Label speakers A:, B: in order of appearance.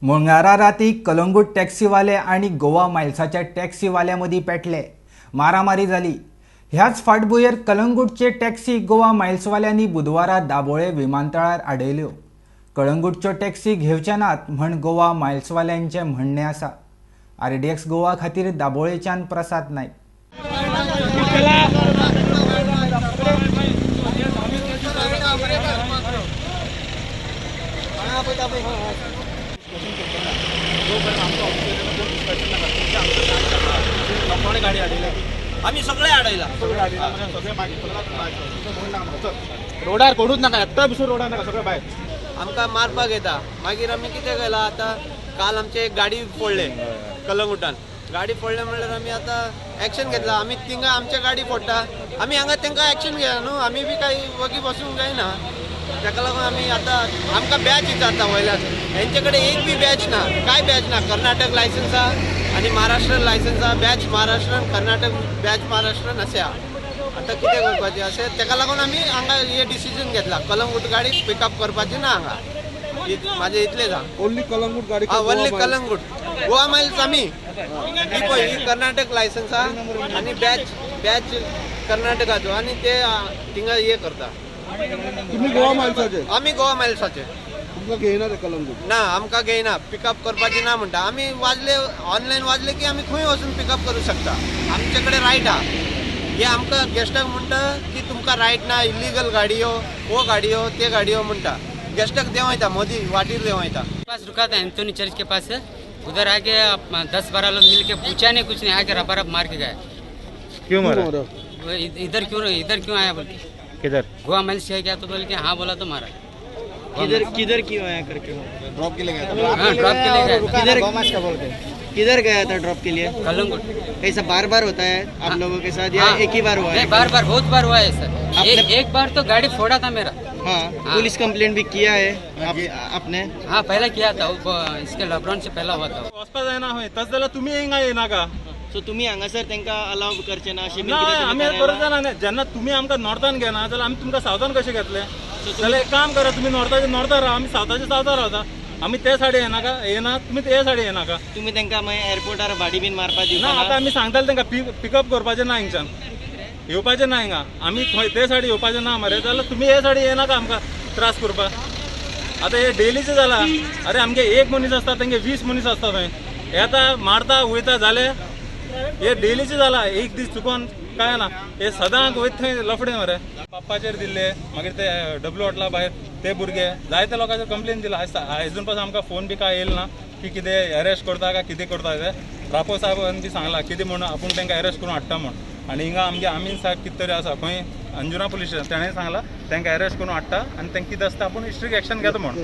A: मंगळारा राती कलंगूट टॅक्सीवाले आणि गोवा मायल्साच्या टॅक्सीवाल्यामदीं पेटले, मारामारी जाली। ह्याच फाटभुंयेर कलंगूटचे टॅक्सी गोवा मायल्सवाल्यांनी बुधवारा दाबोळे विमानतळार आडयल्यो। कलंगूटच्यो टॅक्सी घेवचे नात म्हण गोवा मायल्सवाल्यांचें म्हणणें आसा। RDX गोवा खातीर दाबोळेच्यान प्रसाद नायक।
B: आम्ही सगळे अडयला
C: रोडार कोणूच नाका, एकटा भितर रोडार नाका, सगळे भायर
B: आमकां मारपाक येता। मागीर आमी कितें केलां, आतां काल आमचे एक गाडी फोडले कलंगुटान। गाडी फोडले म्हणल्यार आमी आतां एक्शन घेतला। आमी तिंगा आमच्या गाडी फोडटा, आमी हांगा तांकां एक्शन घेया न्हू। आमी बी काही वगी बसूंक जायना, ताका लागून आमी आतां आमकां बॅच विचारता वयल्यान। हेंचे कडेन एक बी बॅच ना, काय बॅच ना। कर्नाटक लायसन्स आहा आनी महाराष्ट्र लायसन्स आहा। बॅच महाराष्ट्रान, कर्नाटक बॅच महाराष्ट्रान अशें आहा। आतां कितें करपाचें अशें, ताका लागून आमी हांगा हे डिसिजन घेतला, कलंगूट गाडी पिकअप करपाची ना हांगा। म्हाजें इतलेंच आहा।
C: ओन्ली कलंगूट गाडी,
B: ओन्ली कलंगूट। गोवा मायल्स आमी ही पळय, ही कर्नाटक लायसन्स आहा आनी बॅच कर्नाटकाचो, आनी ते थिंगा हे करता।
C: तुम्ही गोवा मायल्साचे?
B: आमी गोवा मायल्साचे।
C: तुमकां घेयना ते कलंगूट?
B: ना, आमकां घेयना, पिकअप करपाची ना म्हणटा। आमी वाजले ऑनलायन वाजले की आमी खंय वचून पिकअप करूं शकता। आमचे कडेन रायट आहा। हे आमकां गेस्टाक म्हणटा की तुमकां रायट ना, इल्लीगल गाडयो, वो गाडयो, ते गाडयो म्हणटा। गेस्टाक देवयता, मोदी वाटीर देवयता।
D: पास रुका था एंथोनी चर्च के पास, उधर आके 10-12 लोग मिलके पूछा नहीं, कुछ नहीं, आके रपा मार के गए।
C: क्यों मारा?
D: वो इधर क्यों आया बोल के,
C: किधर?
D: गोवा माइल्स से क्या तो बोल के हाँ बोला तो मारा।
E: किधर क्यों आया करके?
C: ड्रॉप के लिए गया
D: हाँ, ड्रॉप के लिए गए।
E: किधर गया था ड्रॉप के लिए?
D: कलंगुट।
E: ऐसा बार बार होता है आप लोगों के साथ या
D: हाँ,
E: एक ही बार हुआ है?
D: नहीं, बार बहुत बार हुआ है सर। एक बार तो गाड़ी फोड़ा था मेरा।
E: हाँ,
D: हाँ।
E: पुलिस कंप्लेंट भी किया है आपने?
D: हाँ, पहले किया था, इसके लॉकडाउन से पहला हुआ था।
F: वचपा जायना हय, तस जाल्यार तुमी हिंगा येनाका।
E: सो तुम्ही हांगासर तांकां अलाव करचे ना अशें
F: ना, आमी करूंक जायना। जेन्ना तुमी आमकां नॉर्थान घेना जाल्यार आमी तुमकां सावथान कशें घेतले? जाल्यार एक काम करा, तुमी नॉर्थान राहा, आमी सावथाच्या सावथान रावता। आमी ते सायडी येनाका, येना तुमी ते सायडी येनाका।
E: तुम्ही तांकां मागीर एअरपोर्टार भाडी बीन मारपा
F: ना,
E: दिवना?
F: आतां आमी सांगताले तांकां पिकअप करपाचें ना हिंगच्यान, येवपाचें ना हिंगा। आमी थंय ते सायडी येवपाचें ना मरे, जाल्यार तुमी हे सायडी येनाका आमकां त्रास करपाक। आतां हे डेलीचें जाला। अरे आमगे एक मनीस आसता, तेंगे 20 मनीस आसता थंय। येता, मारता, वयता, जाले। हे डेलीचें जाला, एक दीस चुकोन काय ना। हे सदांच वयता थंय लफडे मरे। पप्पाचेर दिल्ले, मागीर ते डब्ल्यू हॉटला भायर ते भुरगे जायत्या लोकांचेर कंप्लेन दिला। अजून पासून आमकां फोन बी काय येयला ना की कितें अरेस्ट करता काय कितें करता ते। रापो साहेबान बी सांगला कितें म्हणून आपूण तांकां अरेस्ट करून हाडटा म्हण। आनी हिंगा आमगे आमीन साहेब कितें तरी आसा खंय अंजुना पुलीस स्टेशन, ताणें सांगला तांकां अरेस्ट करून हाडटा आनी तांकां कितें आसता आपूण स्ट्रीक्ट एक्शन घेता म्हण।